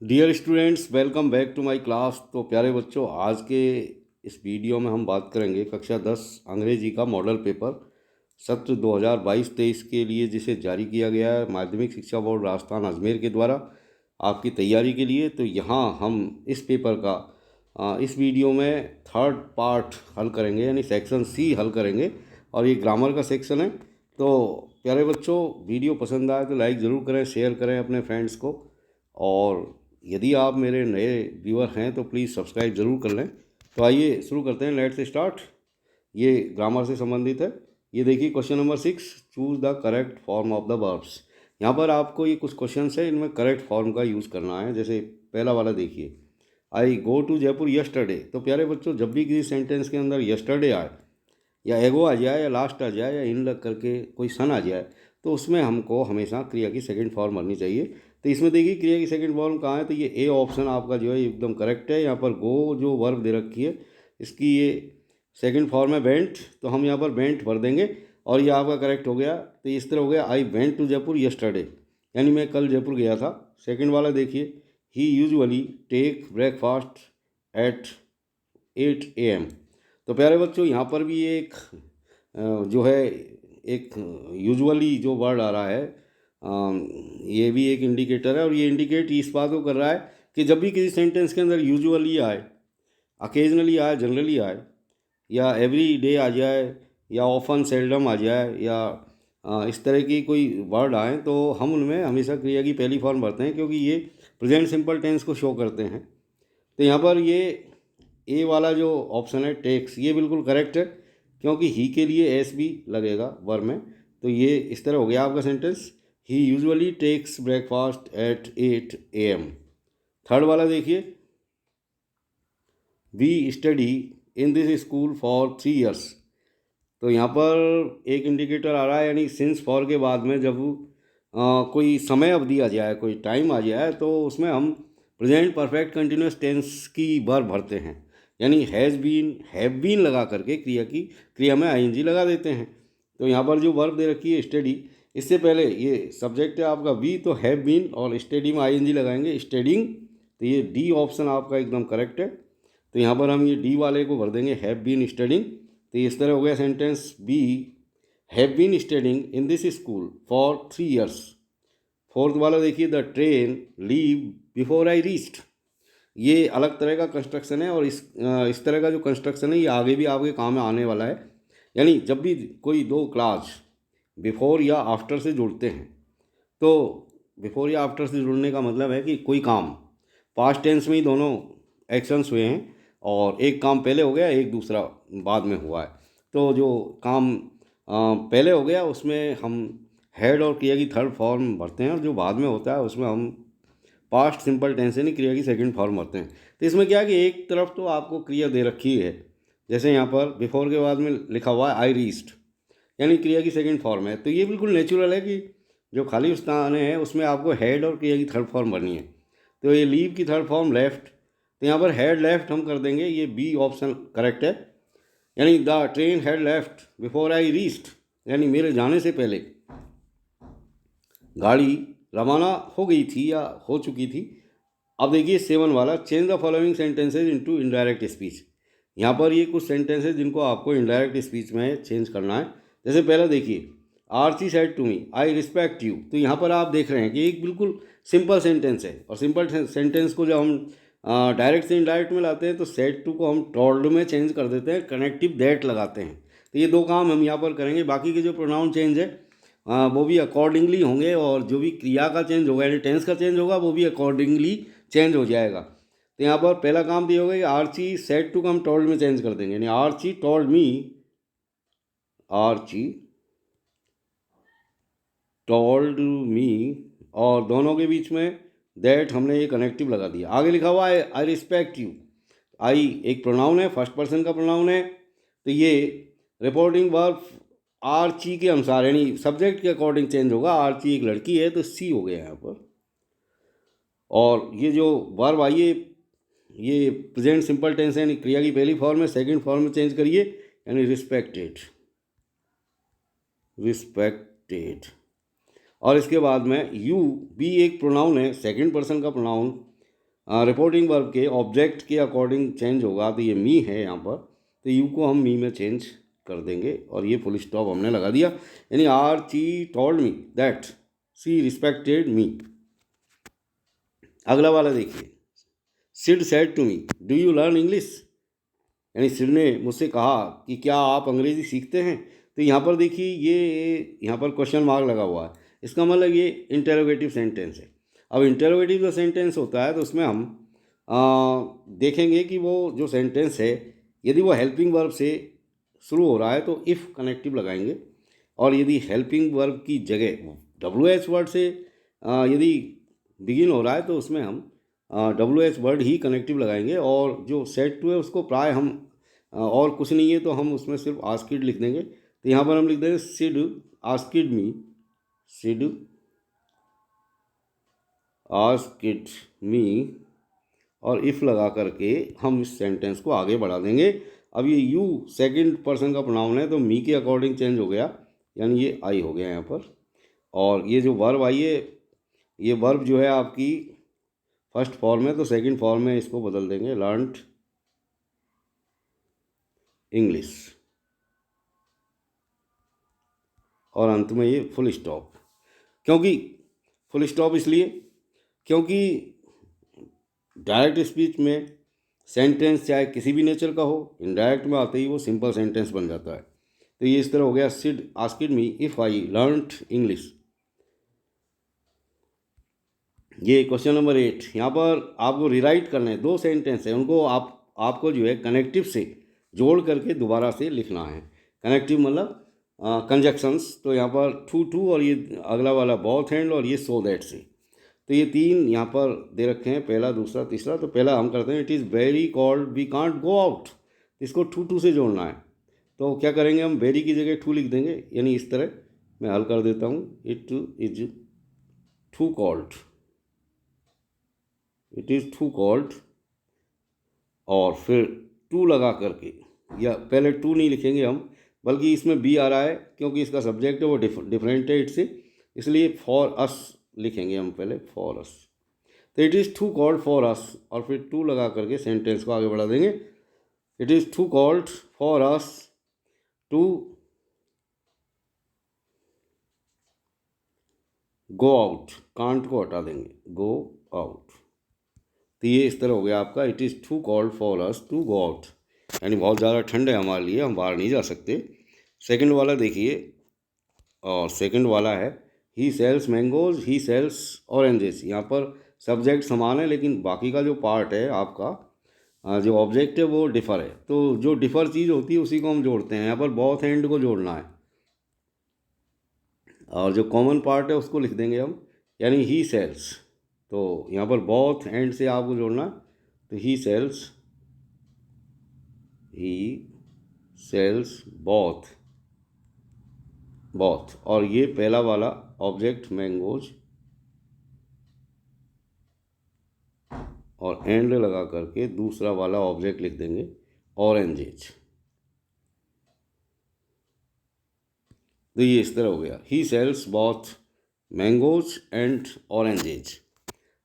Dear students, welcome back to my class. तो प्यारे बच्चों, आज के इस वीडियो में हम बात करेंगे कक्षा 10 अंग्रेजी का मॉडल पेपर सत्र 2022-23 के लिए, जिसे जारी किया गया है माध्यमिक शिक्षा बोर्ड राजस्थान अजमेर के द्वारा आपकी तैयारी के लिए। तो यहाँ हम इस पेपर का इस वीडियो में थर्ड पार्ट हल करेंगे, यानी सेक्शन सी हल करेंगे, और ये ग्रामर का सेक्शन है। तो प्यारे बच्चों, वीडियो पसंद आए तो लाइक ज़रूर करें, शेयर करें अपने फ्रेंड्स को, और यदि आप मेरे नए व्यूअर हैं तो प्लीज़ सब्सक्राइब ज़रूर कर लें। तो आइए शुरू करते हैं, लेट्स स्टार्ट। ये ग्रामर से संबंधित है। ये देखिए question number 6, choose the correct form of the verbs. यहाँ पर आपको ये कुछ क्वेश्चन है, इनमें करेक्ट फॉर्म का यूज़ करना है। जैसे पहला वाला देखिए, आई गो टू जयपुर यस्टरडे। तो प्यारे बच्चों, जब भी किसी सेंटेंस के अंदर यस्टरडे आए, या एगो आ जाए, या लास्ट आ जाए, या इन लग करके कोई सन आ जाए, तो उसमें हमको हमेशा क्रिया की सेकंड फॉर्म भरनी चाहिए। तो इसमें देखिए क्रिया की सेकंड फॉर्म कहाँ है, तो ये ए ऑप्शन आपका जो है एकदम करेक्ट है। यहाँ पर गो जो वर्ब दे रखी है, इसकी ये सेकंड फॉर्म है वेंट, तो हम यहाँ पर वेंट भर देंगे और ये आपका करेक्ट हो गया। तो इस तरह हो गया, I went to Jaipur yesterday, यानी मैं कल जयपुर गया था। सेकेंड वाला देखिए, he usually take breakfast at 8 AM। तो प्यारे बच्चों, यहाँ पर भी एक जो है एक यूजुअली जो वर्ड आ रहा है, ये भी एक इंडिकेटर है, और ये इंडिकेट इस बात को कर रहा है कि जब भी किसी सेंटेंस के अंदर यूजुअली आए, अकेजनली आए, जनरली आए, या एवरी डे आ जाए, या ऑफन सेल्डम आ जाए, या इस तरह की कोई वर्ड आए, तो हम उनमें हमेशा क्रिया की पहली फॉर्म भरते हैं, क्योंकि ये प्रेजेंट सिंपल टेंस को शो करते हैं। तो यहाँ पर ये ए वाला जो ऑप्शन है टेक्स, ये बिल्कुल करेक्ट है, क्योंकि ही के लिए एस भी लगेगा वर्ब में। तो ये इस तरह हो गया आपका sentence, he usually takes breakfast at 8 AM। Third वाला देखिए, we study in this school for 3 years। तो यहाँ पर एक इंडिकेटर आ रहा है, यानी सिंस फॉर के बाद में जब कोई समय अवधि आ जाए, कोई टाइम आ जाए, तो उसमें हम प्रेजेंट परफेक्ट कंटिन्यूस टेंस की वर्ब भरते हैं, यानी हैज़ बीन, हैव बीन लगा करके क्रिया में आईएनजी लगा देते हैं। तो यहाँ पर जो वर्ब दे रखी है स्टडी, इससे पहले ये सब्जेक्ट है आपका वी, तो हैव बीन, और स्टडी में आईएनजी लगाएंगे, स्टडिंग। तो ये डी ऑप्शन आपका एकदम करेक्ट है। तो यहाँ पर हम ये डी वाले को भर देंगे, हैव बीन स्टडिंग। तो इस तरह हो गया sentence, we have been studying in this school for 3 years। Fourth वाला देखिए, the train leave before I reached. ये अलग तरह का कंस्ट्रक्शन है, और इस तरह का जो कंस्ट्रक्शन है ये आगे भी आपके काम में आने वाला है। यानी जब भी कोई दो क्लास बिफोर या आफ्टर से जुड़ते हैं, तो बिफोर या आफ्टर से जुड़ने का मतलब है कि कोई काम पास्ट टेंस में ही दोनों एक्शंस हुए हैं, और एक काम पहले हो गया, एक दूसरा बाद में हुआ है। तो जो काम पहले हो गया उसमें हम हेड और क्रिया की थर्ड फॉर्म भरते हैं, और जो बाद में होता है उसमें हम पास्ट सिंपल टेंस यानी क्रिया की सेकंड फॉर्म भरते हैं। तो इसमें क्या है कि एक तरफ तो आपको क्रिया दे रखी है, जैसे यहाँ पर बिफोर के बाद में लिखा हुआ है आई रीच्ड, यानी क्रिया की सेकंड फॉर्म है। तो ये बिल्कुल नेचुरल है कि जो खाली स्थान है उसमें आपको हेड और क्रिया की थर्ड फॉर्म भरनी है। तो ये लीव की थर्ड फॉर्म लेफ्ट, तो यहाँ पर हेड लेफ्ट हम कर देंगे, ये बी ऑप्शन करेक्ट है। यानी the train head left before I reached, यानी मेरे जाने से पहले गाड़ी रवाना हो गई थी या हो चुकी थी। अब देखिए 7 वाला, change the following sentences into indirect speech. यहाँ पर ये कुछ सेंटेंसेज जिनको आपको इनडायरेक्ट स्पीच में चेंज करना है। जैसे पहला देखिए, Aarti said to me I respect you. तो यहाँ पर आप देख रहे हैं कि एक बिल्कुल सिंपल सेंटेंस है, और सिंपल सेंटेंस को जब हम डायरेक्ट से इनडायरेक्ट में लाते हैं तो सेड टू को हम टोल्ड में चेंज कर देते हैं, कनेक्टिव दैट लगाते हैं। तो ये दो काम हम यहाँ पर करेंगे। बाकी के जो प्रोनाउन चेंज है वो भी अकॉर्डिंगली होंगे, और जो भी क्रिया का चेंज होगा यानी टेंस का चेंज होगा वो भी अकॉर्डिंगली चेंज हो जाएगा। तो यहाँ पर पहला काम तो ये होगा कि आर्ची सेड टू को हम टोल्ड में चेंज कर देंगे, यानी Archie told me, Archie told me, और दोनों के बीच में दैट हमने ये कनेक्टिव लगा दिया। आगे लिखा हुआ है आई रिस्पेक्ट यू। आई एक प्रोनाउन है, फर्स्ट पर्सन का प्रोनाउन है, तो ये रिपोर्टिंग वर्ब आर्ची के अनुसार यानी सब्जेक्ट के अकॉर्डिंग चेंज होगा। आर्ची एक लड़की है, तो सी हो गया यहाँ पर। और ये जो वर्ब आई है ये प्रेजेंट सिंपल टेंस है, यानी क्रिया की पहली फॉर्म में, सेकंड फॉर्म में चेंज करिए, यानी रिस्पेक्टेड, रिस्पेक्टेड। और इसके बाद में यू भी एक प्रोनाउन है, सेकंड पर्सन का प्रोनाउन, रिपोर्टिंग वर्ब के ऑब्जेक्ट के अकॉर्डिंग चेंज होगा, तो ये मी है यहाँ पर, तो यू को हम मी में चेंज कर देंगे और ये फुल स्टॉप हमने लगा दिया। यानी Archie told me that she respected me. अगला वाला देखिए, Sid said to me do you learn English. यानी सिड ने मुझसे कहा कि क्या आप अंग्रेज़ी सीखते हैं। तो यहाँ पर देखिए ये यहाँ पर क्वेश्चन मार्क लगा हुआ है, इसका मतलब ये इंटेरोगेटिव सेंटेंस है। अब इंटेरोगेटिव जो सेंटेंस होता है तो उसमें हम देखेंगे कि वो जो सेंटेंस है यदि वो हेल्पिंग वर्ब से शुरू हो रहा है तो इफ़ कनेक्टिव लगाएंगे, और यदि हेल्पिंग वर्ब की जगह डब्ल्यू एच वर्ड से यदि बिगिन हो रहा है तो उसमें हम डब्ल्यू एच वर्ड ही कनेक्टिव लगाएंगे, और जो सेट टू है उसको प्राय हम और कुछ नहीं है तो हम उसमें सिर्फ आस्किड लिख देंगे। तो यहाँ पर हम लिख देंगे सिड आस्किड मी, सिड आस्किड मी, और इफ़ लगा करके हम इस सेंटेंस को आगे बढ़ा देंगे। अब ये यू सेकंड पर्सन का प्रोनाउन है तो मी के अकॉर्डिंग चेंज हो गया, यानी ये आई हो गया यहाँ पर। और ये जो वर्ब आई है, ये वर्ब जो है आपकी फर्स्ट फॉर्म है तो सेकंड फॉर्म में इसको बदल देंगे, लर्नड इंग्लिश, और अंत में ये फुल स्टॉप। क्योंकि फुल स्टॉप इसलिए क्योंकि डायरेक्ट स्पीच में सेंटेंस चाहे किसी भी नेचर का हो, इनडायरेक्ट में आते ही वो सिंपल सेंटेंस बन जाता है। तो ये इस तरह हो गया, Sid asked me if I learned English. ये क्वेश्चन नंबर 8, यहाँ पर आपको रिराइट करना है, दो सेंटेंस है उनको आपको जो है कनेक्टिव से जोड़ करके दोबारा से लिखना है। कनेक्टिव मतलब कंजक्शंस, तो यहाँ पर टू टू और ये अगला वाला बोथ एंड और ये सो दैट से। तो ये तीन यहाँ पर दे रखे हैं, पहला दूसरा तीसरा। तो पहला हम करते हैं, it is very cold we can't go out, इसको टू टू से जोड़ना है। तो क्या करेंगे हम, वेरी की जगह टू लिख देंगे, यानी इस तरह मैं हल कर देता हूँ, it is too cold, it is too cold, और फिर टू लगा करके, या पहले टू नहीं लिखेंगे हम बल्कि इसमें बी आ रहा है क्योंकि इसका सब्जेक्ट है वो डिफरेंट है इससे, इसलिए फॉर अस लिखेंगे हम पहले, फॉर अस। तो it is too cold for us, और फिर टू लगा करके सेंटेंस को आगे बढ़ा देंगे। It is too cold for us to go out, can't को हटा देंगे, गो आउट। तो ये इस तरह हो गया आपका, it is too cold for us to go out, यानी बहुत ज़्यादा ठंड है हमारे लिए, हम बाहर नहीं जा सकते। सेकंड वाला देखिए, और सेकंड वाला है, ही सेल्स मैंगोज ही सेल्स ऑरेंजेस। यहाँ पर सब्जेक्ट समान है लेकिन बाकी का जो पार्ट है आपका जो ऑब्जेक्ट है वो डिफ़र है, तो जो डिफ़र चीज़ होती है उसी को हम जोड़ते हैं। यहाँ पर बोथ एंड को जोड़ना है, और जो कॉमन पार्ट है उसको लिख देंगे हम, यानी ही सेल्स। तो यहाँ पर बोथ एंड से आपको जोड़ना है, तो ही सेल्स बोथ, बोथ, और ये पहला वाला ऑब्जेक्ट मैंगोज, और एंड लगा करके दूसरा वाला ऑब्जेक्ट लिख देंगे, ऑरेंजेज। तो ये इस तरह हो गया, he sells both mangoes and oranges.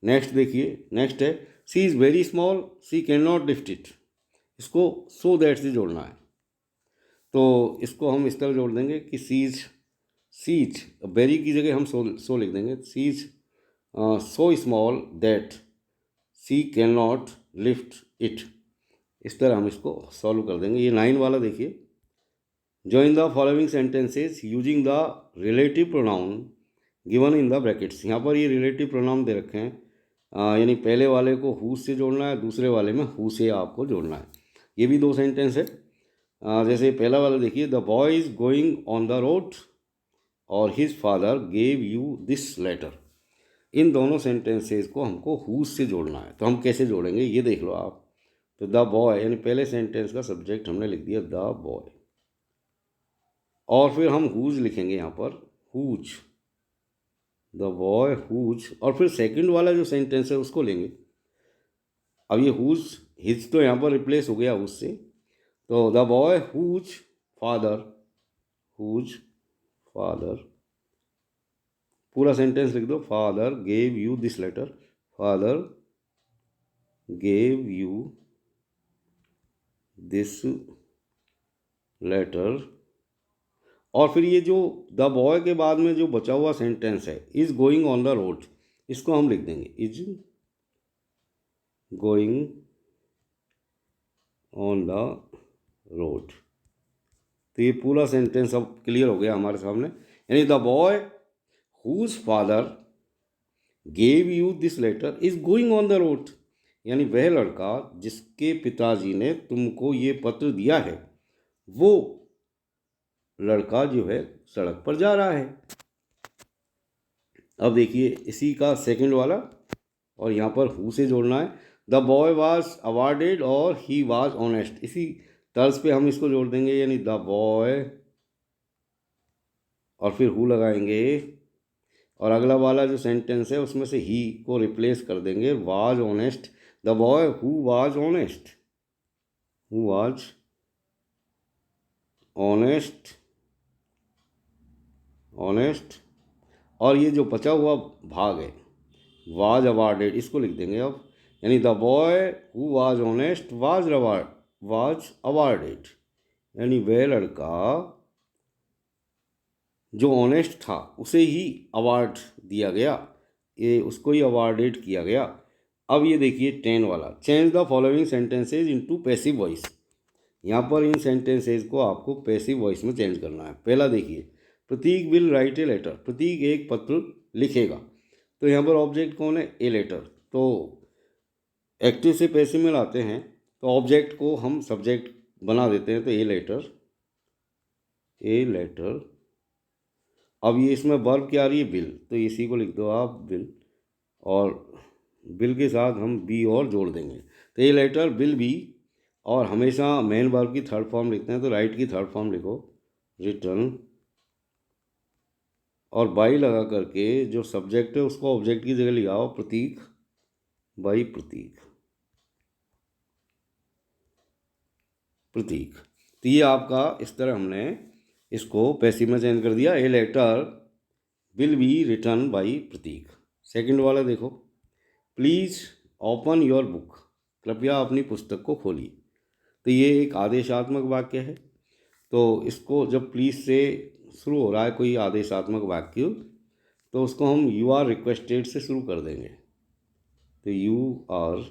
Next देखिए, नेक्स्ट है, C is very small C can not lift it, इसको सो दैट से जोड़ना है। तो इसको हम इस तरह जोड़ देंगे कि सीज वेरी की जगह हम सो लिख देंगे, she's so small that she can not lift it. इस तरह हम इसको सॉल्व कर देंगे। ये 9 वाला देखिए, join the following sentences using the relative pronoun given in the brackets. यहाँ पर ये रिलेटिव प्रोनाउन दे रखे हैं, यानी पहले वाले को हु से जोड़ना है, दूसरे वाले में हु से आपको जोड़ना है। ये भी दो सेंटेंस है। जैसे पहला वाला देखिए, the boy is going on the road और his father gave you this letter. इन दोनों सेंटेंसेस को हमको हु से जोड़ना है, तो हम कैसे जोड़ेंगे ये देख लो आप। तो द बॉय, यानी पहले सेंटेंस का सब्जेक्ट हमने लिख दिया द बॉय, और फिर हम हुज लिखेंगे यहाँ पर, हुज, द बॉय हुज, और फिर सेकंड वाला जो सेंटेंस है उसको लेंगे। अब ये हुज हिज तो यहाँ पर रिप्लेस हो गया उससे, तो the boy whose father, whose father, पूरा सेंटेंस लिख दो, father gave you this letter, father gave you this letter, और फिर ये जो द बॉय के बाद में जो बचा हुआ सेंटेंस है, is going on the road, इसको हम लिख देंगे is going on the road. तो ये पूरा सेंटेंस अब क्लियर हो गया हमारे सामने, यानी the boy whose father gave you this letter is going on the road, यानी वह लड़का जिसके पिताजी ने तुमको ये पत्र दिया है, वो लड़का जो है सड़क पर जा रहा है। अब देखिए इसी का सेकंड वाला, और यहाँ पर हु से जोड़ना है। द बॉय वाज अवार्डेड और ही वाज ऑनेस्ट, इसी तर्ज पे हम इसको जोड़ देंगे, यानी द बॉय और फिर हु लगाएंगे, और अगला वाला जो सेंटेंस है उसमें से ही को रिप्लेस कर देंगे was honest. The boy who was honest, who was honest, honest, और ये जो बचा हुआ भाग है वाज अवार्डेड, इसको लिख देंगे अब, यानी the boy who was honest was awarded, यानी वह लड़का जो ऑनेस्ट था उसे ही अवार्ड दिया गया, ये उसको ही अवार्डेड किया गया। अब ये देखिए 10 वाला, change the following sentences into passive voice. यहाँ पर इन सेंटेंसेज को आपको पैसिव वॉइस में चेंज करना है। पहला देखिए, Prateek will write a letter, Prateek एक पत्र लिखेगा। तो यहाँ पर ऑब्जेक्ट कौन है? A letter. तो एक्टिव से पैसिव में लाते हैं तो ऑब्जेक्ट को हम सब्जेक्ट बना देते हैं, तो ए लेटर, ए लेटर। अब ये इसमें वर्ब क्या आ रही है? बिल, तो इसी को लिख दो आप बिल, और बिल के साथ हम बी और जोड़ देंगे, तो ये लेटर बिल बी, और हमेशा मेन वर्ब की थर्ड फॉर्म लिखते हैं तो राइट की थर्ड फॉर्म लिखो रिटर्न, और बाई लगा करके जो सब्जेक्ट है उसको ऑब्जेक्ट की जगह लगाओ प्रतीक, बाई प्रतीक, प्रतीक। तो ये आपका इस तरह हमने इसको पैसिव में चेंज कर दिया, a letter will be return by Prateek. Second वाला देखो, प्लीज़ ओपन योर बुक, कृपया अपनी पुस्तक को खोलिए। तो ये एक आदेशात्मक वाक्य है, तो इसको जब प्लीज़ से शुरू हो रहा है कोई आदेशात्मक वाक्य, तो उसको हम यू आर रिक्वेस्टेड से शुरू कर देंगे। तो यू आर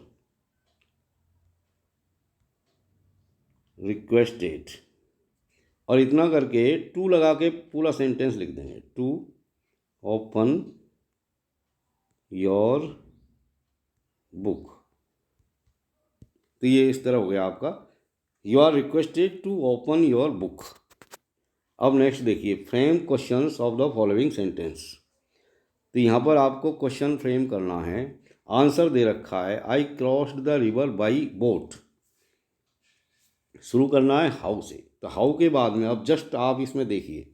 रिक्वेस्टेड, और इतना करके टू लगा के पूरा सेंटेंस लिख देंगे, टू ओपन योर बुक। तो ये इस तरह हो गया आपका, you are requested to open your book. अब नेक्स्ट देखिए, frame questions of the following sentence. तो यहाँ पर आपको क्वेश्चन फ्रेम करना है। आंसर दे रखा है आई crossed the river by boat, शुरू करना है हाउ से, तो हाउ के बाद में अब जस्ट आप इसमें देखिए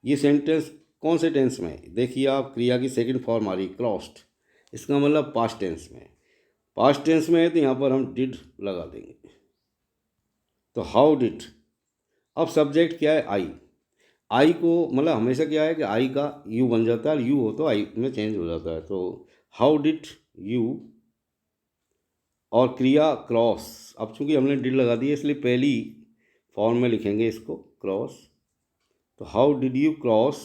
ये सेंटेंस कौन से टेंस में है? देखिए आप, क्रिया की सेकंड फॉर्म आ रही क्रॉस्ड, इसका मतलब पास्ट टेंस में, पास्ट टेंस में है तो यहाँ पर हम डिड लगा देंगे, तो हाउ डिड। अब सब्जेक्ट क्या है? आई, आई को मतलब हमेशा क्या है कि आई का यू बन जाता है, यू हो तो आई में चेंज हो जाता है, तो हाउ डिड यू, और क्रिया क्रॉस। अब चूंकि हमने डिड लगा दी है इसलिए पहली फॉर्म में लिखेंगे इसको क्रॉस, तो how did you cross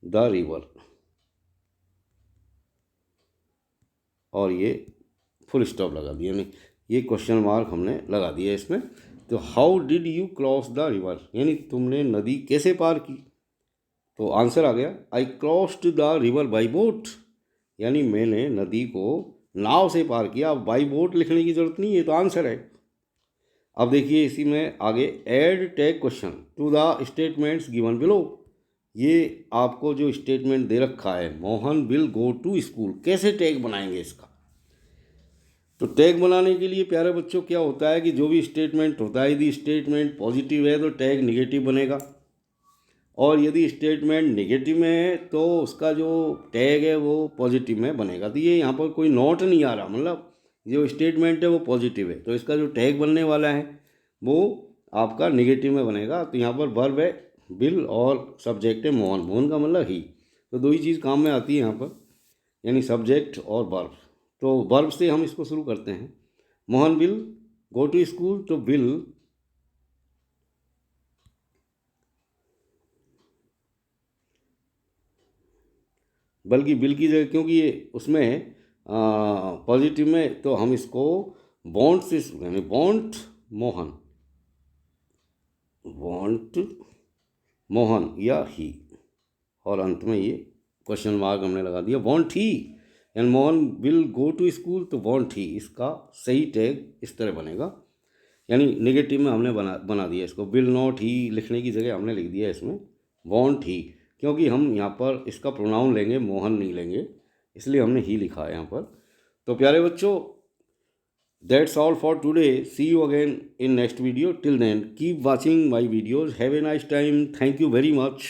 the river, और ये फुल स्टॉप लगा दिया, यानी ये क्वेश्चन मार्क हमने लगा दिया इसमें। तो how did you cross the river, यानी तुमने नदी कैसे पार की, तो आंसर आ गया आई crossed the river by boat, यानी मैंने नदी को नाव से पार किया। अब बाई बोट लिखने की जरूरत नहीं है, तो आंसर है। अब देखिए इसी में आगे, add tag question to the statements given below. ये आपको जो स्टेटमेंट दे रखा है Mohan will go to school, कैसे टैग बनाएंगे इसका? तो टैग बनाने के लिए प्यारे बच्चों क्या होता है कि जो भी स्टेटमेंट होता है, यदि स्टेटमेंट पॉजिटिव है तो टैग निगेटिव बनेगा, और यदि स्टेटमेंट निगेटिव में है तो उसका जो टैग है वो पॉजिटिव में बनेगा। तो ये यहाँ पर कोई नोट नहीं आ रहा, मतलब जो स्टेटमेंट है वो पॉजिटिव है तो इसका जो टैग बनने वाला है वो आपका निगेटिव में बनेगा। तो यहाँ पर वर्ब है बिल और सब्जेक्ट है मोहन, मोहन का मतलब ही, तो दो ही चीज़ काम में आती है यहाँ पर, यानी सब्जेक्ट और वर्ब। तो वर्ब से हम इसको शुरू करते हैं। Mohan will go to school, तो विल बल्कि विल की जगह, क्योंकि ये उसमें पॉजिटिव में, तो हम इसको वॉन्ट से यानी वॉन्ट मोहन, वॉन्ट मोहन या ही, और अंत में ये क्वेश्चन मार्क हमने लगा दिया, won't he. And Mohan will go to school, तो वॉन्ट ही, इसका सही टैग इस तरह बनेगा, यानी नेगेटिव में हमने बना दिया इसको। विल नॉट ही लिखने की जगह हमने लिख दिया इसमें वॉन्ट ही, क्योंकि हम यहाँ पर इसका प्रोनाउन लेंगे, मोहन नहीं लेंगे, इसलिए हमने ही लिखा है यहाँ पर। तो प्यारे बच्चों, that's all for today, see you again in next video, till then keep watching my videos, have a nice time, thank you very much.